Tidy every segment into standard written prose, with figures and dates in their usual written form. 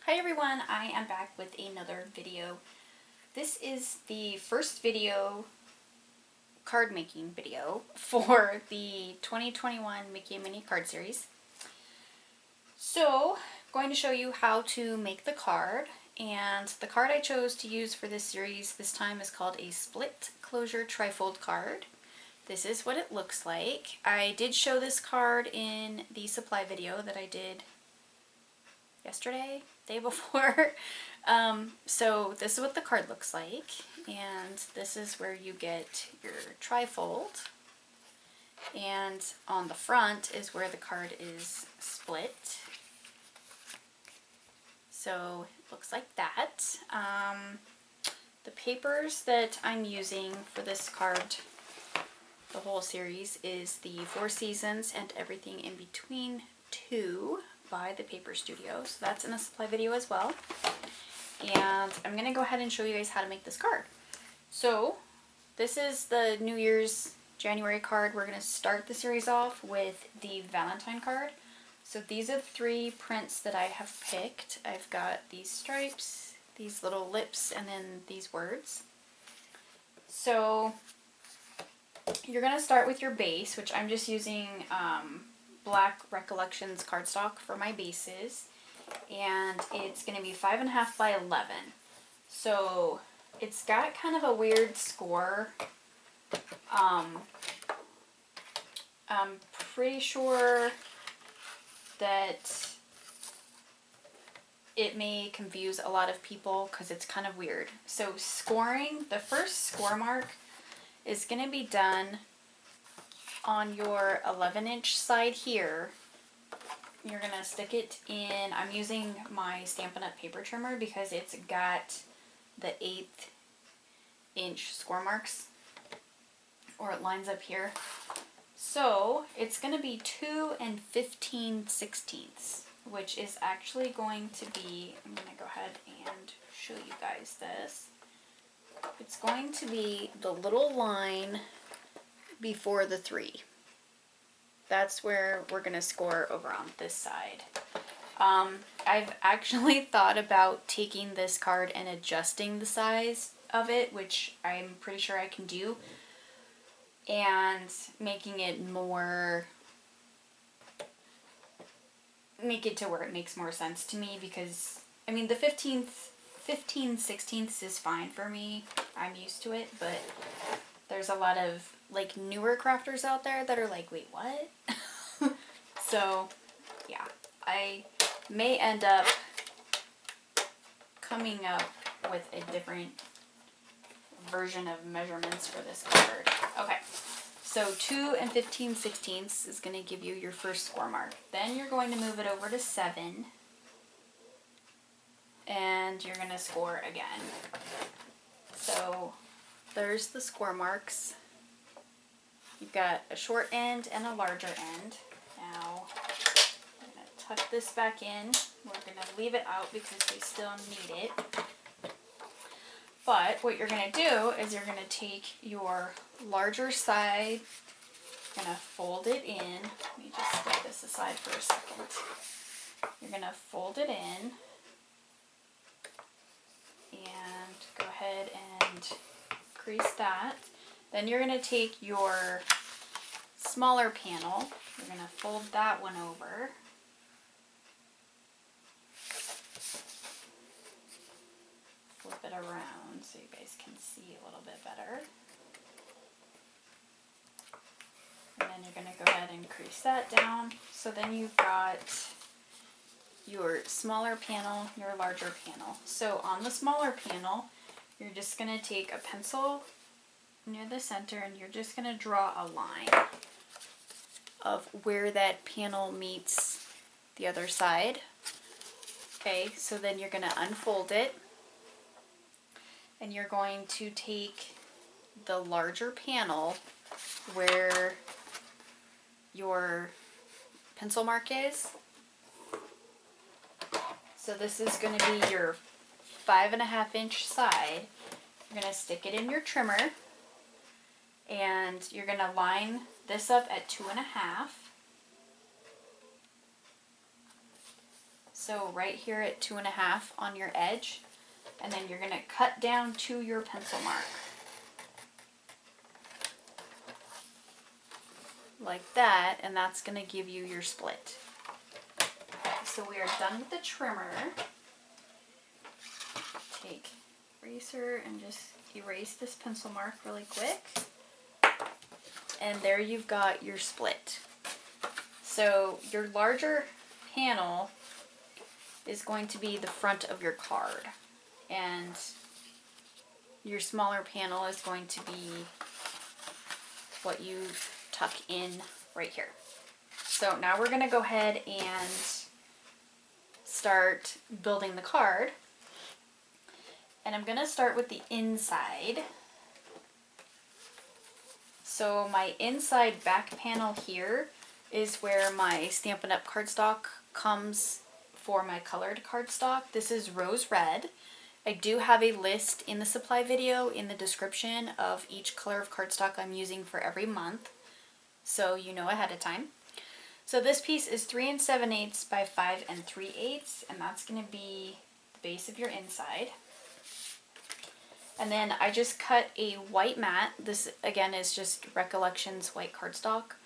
Hi everyone, I am back with another video. This is the first video, card making video, for the 2021 Mickey and Minnie card series. So, I'm going to show you how to make the card, and the card I chose to use for this series this time is called a split closure trifold card. This is what it looks like. I did show this card in the supply video that I did yesterday, day before. So this is what the card looks like, and this is where you get your trifold, and on the front is where the card is split. So it looks like that. The papers that I'm using for this card, the whole series, is the Four Seasons and Everything in Between 2 by the Paper Studio. So that's in a supply video as well. And I'm going to go ahead and show you guys how to make this card. So this is the New Year's January card. We're going to start the series off with the Valentine card. So these are the 3 prints that I have picked. I've got these stripes, these little lips, and then these words. So you're going to start with your base, which I'm just using Black Recollections cardstock for my bases, and it's going to be 5.5 by 11. So it's got kind of a weird score. I'm pretty sure that it may confuse a lot of people because it's kind of weird. So scoring, the first score mark is going to be done on your 11-inch side here. You're going to stick it in, I'm using my Stampin' Up! Paper trimmer because it's got the 1/8 inch score marks, or it lines up here. So it's going to be 2 15/16, which is actually going to be, I'm going to go ahead and show you guys this. It's going to be the little line before the 3. That's where we're going to score over on this side. I've actually thought about taking this card and adjusting the size of it, which I'm pretty sure I can do, and making it more, make it to where it makes more sense to me, because I mean the 15/16 is fine for me. I'm used to it, but there's a lot of like newer crafters out there that are like, wait, what? So yeah, I may end up coming up with a different version of measurements for this card. Okay, so 2 15/16 is going to give you your first score mark. Then you're going to move it over to 7, and you're going to score again. So there's the score marks. You've got a short end and a larger end. Now I'm going to tuck this back in. We're going to leave it out because we still need it. But what you're going to do is you're going to take your larger side, you're going to fold it in. Let me just set this aside for a second. You're going to fold it in and go ahead and crease that. Then you're going to take your smaller panel, you're going to fold that one over. Flip it around so you guys can see a little bit better. And then you're going to go ahead and crease that down. So then you've got your smaller panel, your larger panel. So on the smaller panel, you're just going to take a pencil near the center and you're just going to draw a line of where that panel meets the other side. Okay, so then you're going to unfold it, and you're going to take the larger panel where your pencil mark is. So this is going to be your 5.5-inch side. You're going to stick it in your trimmer, and you're going to line this up at 2.5. So right here at 2.5 on your edge, and then you're going to cut down to your pencil mark. Like that, and that's going to give you your split. Okay, so we are done with the trimmer. Take eraser and just erase this pencil mark really quick. And there you've got your split. So your larger panel is going to be the front of your card, and your smaller panel is going to be what you tuck in right here. So now we're going to go ahead and start building the card. And I'm going to start with the inside. So my inside back panel here is where my Stampin' Up! Cardstock comes for my colored cardstock. This is rose red. I do have a list in the supply video in the description of each color of cardstock I'm using for every month, so you know ahead of time. So this piece is 3 7/8 by 5 3/8, and that's going to be the base of your inside. And then I just cut a white mat. This again is just Recollections white cardstock.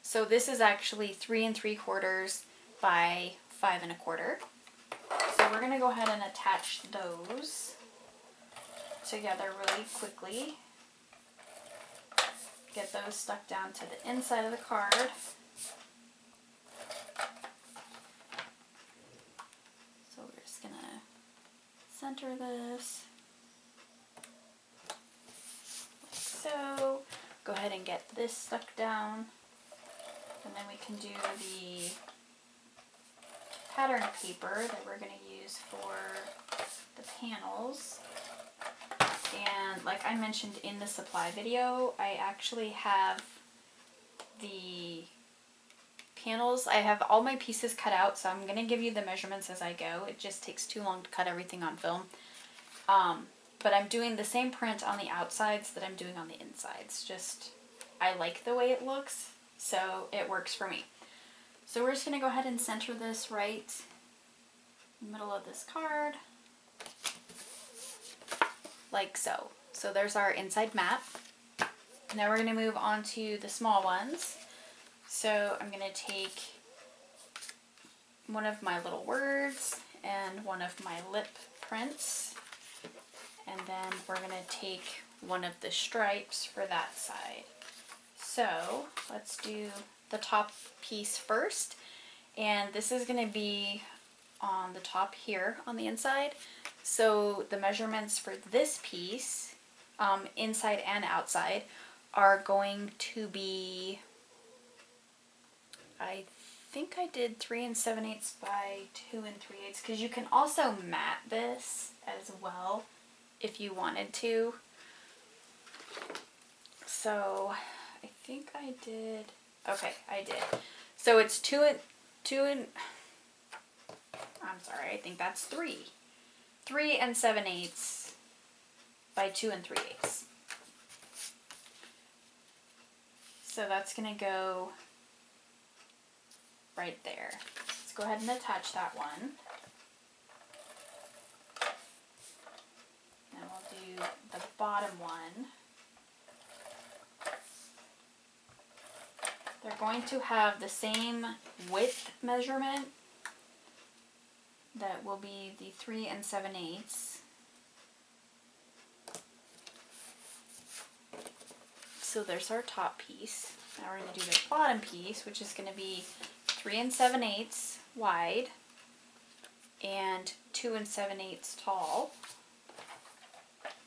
So this is actually 3 3/4 by 5 1/4. So we're going to go ahead and attach those together really quickly. Get those stuck down to the inside of the card. So we're just going to center this. Like so. Go ahead and get this stuck down. And then we can do the pattern paper that we're going to use for the panels. And like I mentioned in the supply video, I actually have the panels, I have all my pieces cut out, so I'm going to give you the measurements as I go. It just takes too long to cut everything on film. But I'm doing the same print on the outsides that I'm doing on the insides. Just, I like the way it looks, so it works for me. So we're just going to go ahead and center this right in the middle of this card, like so. So there's our inside map. Now we're going to move on to the small ones. So I'm going to take one of my little words and one of my lip prints, and then we're going to take one of the stripes for that side. So let's do the top piece first, and this is going to be on the top here on the inside. So the measurements for this piece, inside and outside, are going to be, I think I did 3 7/8 by 2 3/8, because you can also mat this as well if you wanted to. So I think I did, okay, I did. So it's 3 7/8 by 2 3/8. So that's going to go right there. Let's go ahead and attach that one. And we'll do the bottom one. They're going to have the same width measurement. That will be the 3 7/8. So there's our top piece. Now we're going to do the bottom piece, which is going to be 3 7/8 wide and 2 7/8 tall.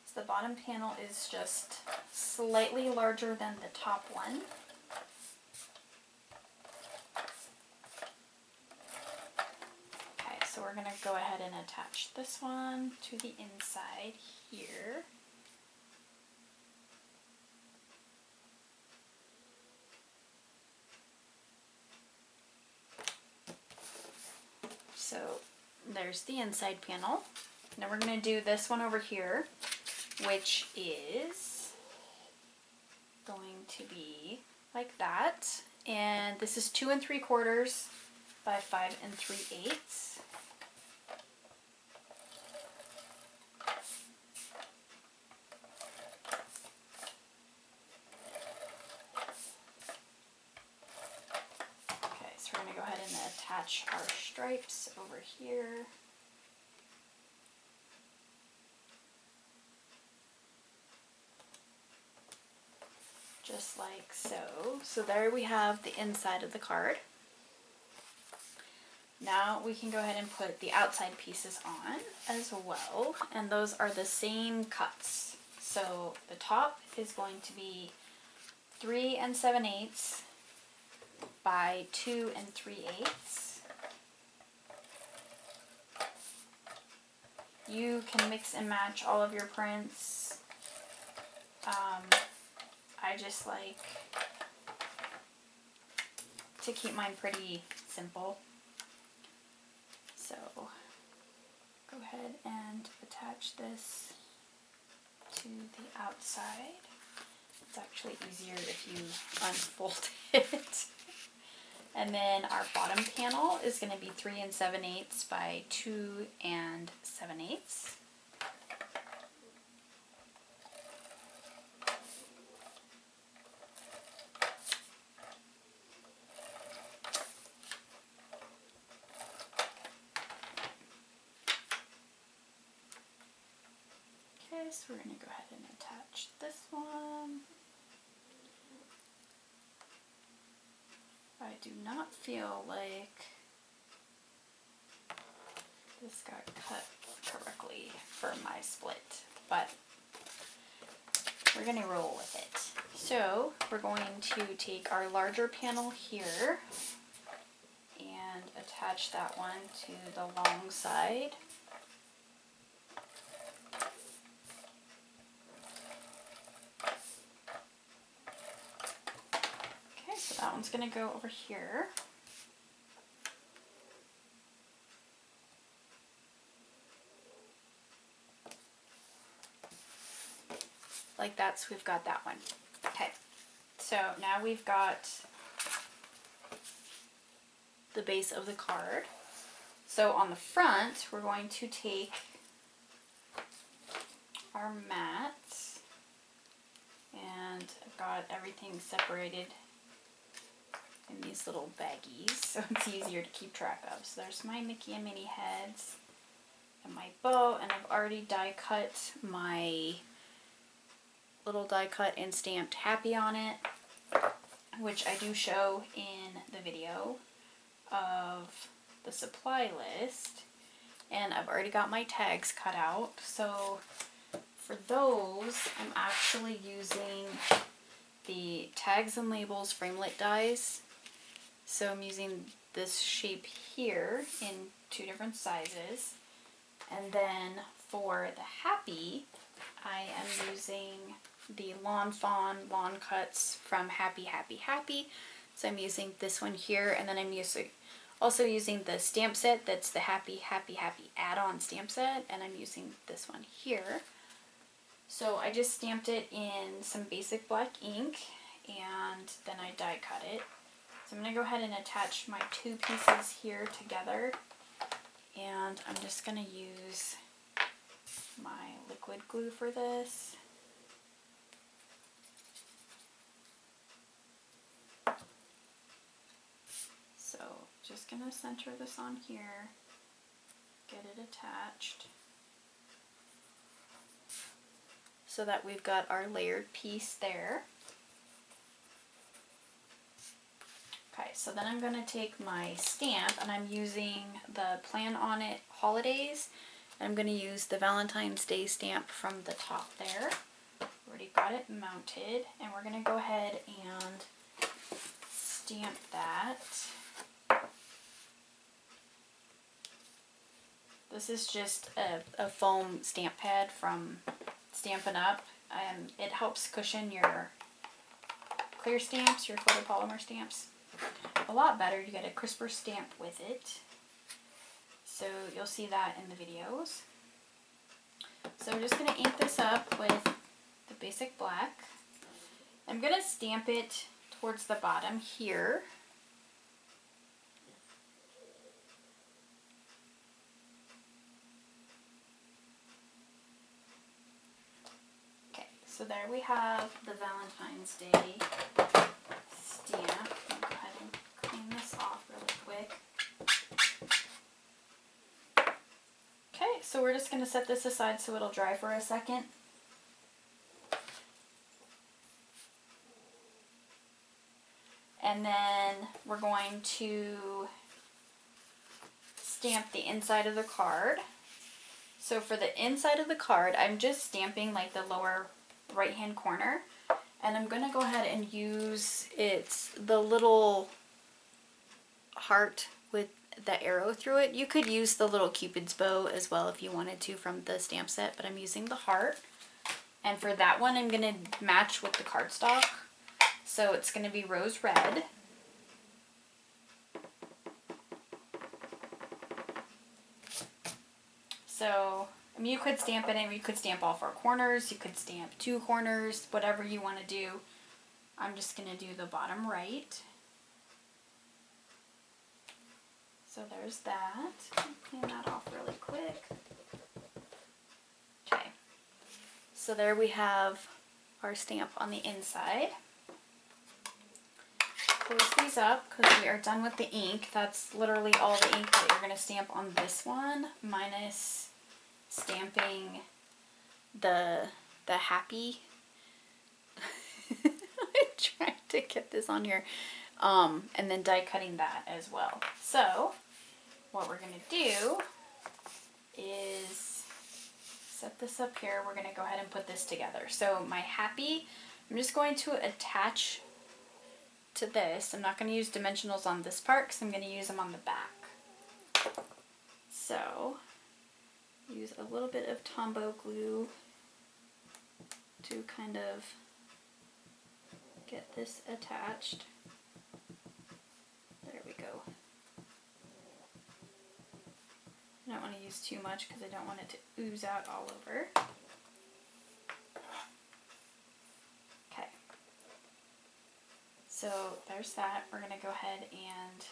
So the bottom panel is just slightly larger than the top one. So we're going to go ahead and attach this one to the inside here. So there's the inside panel. Now we're going to do this one over here, which is going to be like that. And this is 2 3/4 by 5 3/8. attach our stripes over here. Just like so. So there we have the inside of the card. Now we can go ahead and put the outside pieces on as well, and those are the same cuts. So the top is going to be 3 7/8 by 2 3/8. You can mix and match all of your prints. I just like to keep mine pretty simple. So go ahead and attach this to the outside. It's actually easier if you unfold it. And then our bottom panel is going to be 3 7/8 by 2 7/8. Okay, so we're going to go ahead and attach this one. I do not feel like this got cut correctly for my split, but we're going to roll with it. So we're going to take our larger panel here and attach that one to the long side. Okay, so that one's going to go over here. Like that, so we've got that one. Okay, so now we've got the base of the card. So on the front, we're going to take our mats, and I've got everything separated in these little baggies, so it's easier to keep track of. So there's my Mickey and Minnie heads and my bow, and I've already die cut my little die cut and stamped happy on it, which I do show in the video of the supply list, and I've already got my tags cut out. So for those, I'm actually using the tags and labels framelit dies. So I'm using this shape here in 2 different sizes, and then for the happy, I am using the Lawn Fawn Lawn Cuts from Happy Happy Happy. So I'm using this one here, and then I'm also using the stamp set that's the Happy Happy Happy add-on stamp set, and I'm using this one here. So I just stamped it in some basic black ink, and then I die cut it. So I'm going to go ahead and attach my 2 pieces here together, and I'm just going to use my liquid glue for this. So just going to center this on here, get it attached, so that we've got our layered piece there. Okay, so then I'm going to take my stamp, and I'm using the Plan On It Holidays. I'm going to use the Valentine's Day stamp from the top there. Already got it mounted, and we're going to go ahead and stamp that. This is just a foam stamp pad from Stampin' Up. It helps cushion your clear stamps, your photopolymer stamps, a lot better. You get a crisper stamp with it. So you'll see that in the videos. So I'm just going to ink this up with the basic black. I'm going to stamp it towards the bottom here. Okay, so there we have the Valentine's Day stamp. I'll go ahead and clean this off really quick. so we're just going to set this aside so it'll dry for a second. And then we're going to stamp the inside of the card. So for the inside of the card, I'm just stamping like the lower right hand corner. And I'm going to go ahead and use the little heart with the arrow through it. You could use the little Cupid's bow as well if you wanted to from the stamp set, but I'm using the heart. And for that one, I'm going to match with the cardstock. So it's going to be rose red. So, I mean, you could stamp it in, you could stamp all 4 corners, you could stamp 2 corners, whatever you want to do. I'm just going to do the bottom right. So there's that. Clean that off really quick. Okay. So there we have our stamp on the inside. Close these up because we are done with the ink. That's literally all the ink that you're going to stamp on this one, minus stamping the happy. I'm trying to get this on here. And then die cutting that as well. So what we're going to do is set this up here. We're going to go ahead and put this together. So my happy, I'm just going to attach to this. I'm not going to use dimensionals on this part because I'm going to use them on the back. So use a little bit of Tombow glue to kind of get this attached. There we go. I don't want to use too much because I don't want it to ooze out all over. Okay. So there's that. We're going to go ahead and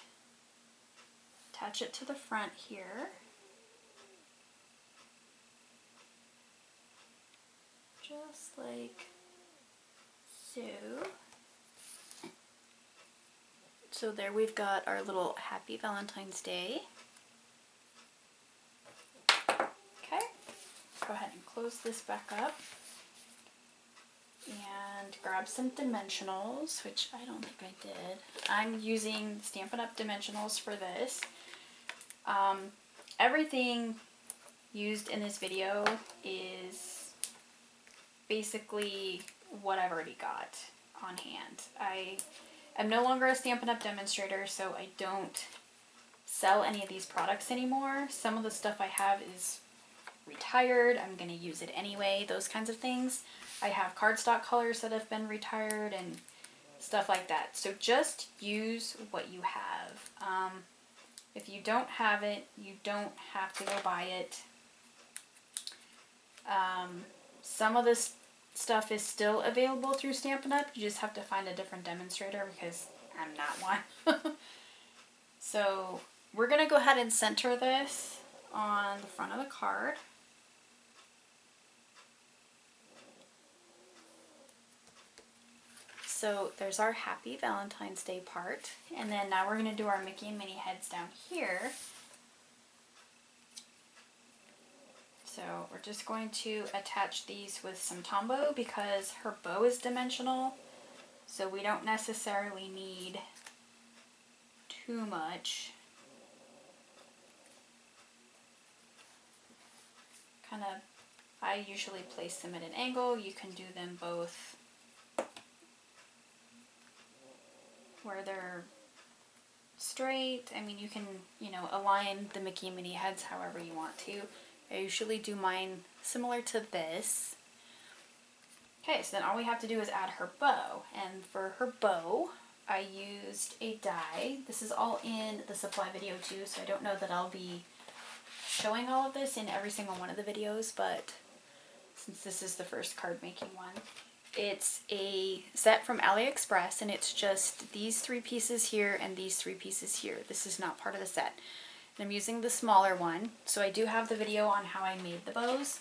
attach it to the front here. Just like so. So there we've got our little Happy Valentine's Day. Okay, go ahead and close this back up and grab some dimensionals, which I don't think I did. I'm using Stampin' Up! Dimensionals for this. Everything used in this video is basically what I've already got on hand. I'm no longer a Stampin' Up! Demonstrator, so I don't sell any of these products anymore. Some of the stuff I have is retired. I'm going to use it anyway, those kinds of things. I have cardstock colors that have been retired and stuff like that. So just use what you have. If you don't have it, you don't have to go buy it. Some of this stuff is still available through Stampin' Up! You just have to find a different demonstrator because I'm not one. So we're going to go ahead and center this on the front of the card. So there's our Happy Valentine's Day part. And then now we're going to do our Mickey and Minnie heads down here. So we're just going to attach these with some Tombow because her bow is dimensional. So we don't necessarily need too much. Kind of, I usually place them at an angle. You can do them both where they're straight. I mean, you can, you know, align the Mickey and Minnie heads however you want to. I usually do mine similar to this. Okay, so then all we have to do is add her bow. And for her bow, I used a die. This is all in the supply video too, so I don't know that I'll be showing all of this in every single one of the videos, but since this is the first card making one. It's a set from AliExpress, and it's just these 3 pieces here and these 3 pieces here. This is not part of the set. And I'm using the smaller one, so I do have the video on how I made the bows.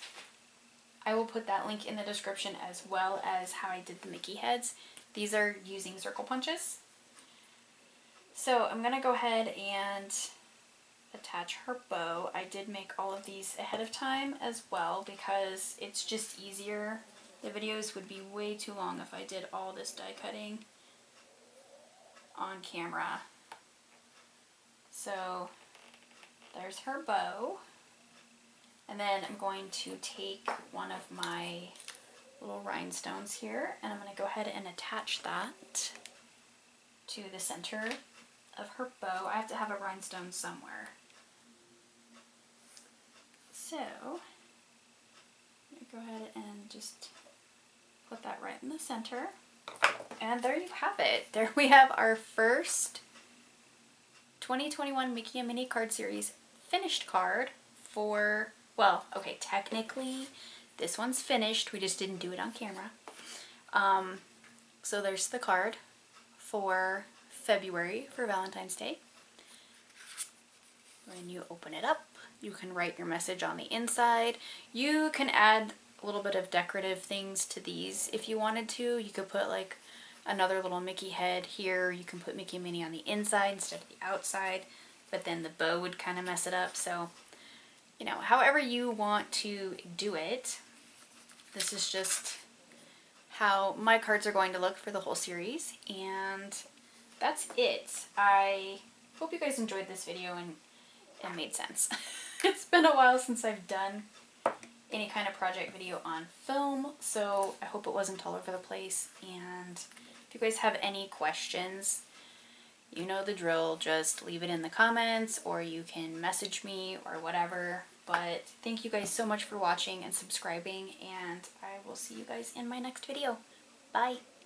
I will put that link in the description as well as how I did the Mickey heads. These are using circle punches. So I'm going to go ahead and attach her bow. I did make all of these ahead of time as well because it's just easier. The videos would be way too long if I did all this die cutting on camera. So there's her bow. And then I'm going to take one of my little rhinestones here and I'm going to go ahead and attach that to the center of her bow. I have to have a rhinestone somewhere. So go ahead and just put that right in the center. And there you have it. There we have our first 2021 Mickey and Minnie card series finished card for, well, okay, technically this one's finished. We just didn't do it on camera. So there's the card for February for Valentine's Day. When you open it up, you can write your message on the inside. You can add a little bit of decorative things to these if you wanted to. You could put like another little Mickey head here. You can put Mickey and Minnie on the inside instead of the outside, but then the bow would kind of mess it up. So, you know, however you want to do it. This is just how my cards are going to look for the whole series, and that's it. I hope you guys enjoyed this video and it made sense. It's been a while since I've done any kind of project video on film, so I hope it wasn't all over the place. And if you guys have any questions, you know the drill. Just leave it in the comments or you can message me or whatever. But thank you guys so much for watching and subscribing, and I will see you guys in my next video. Bye!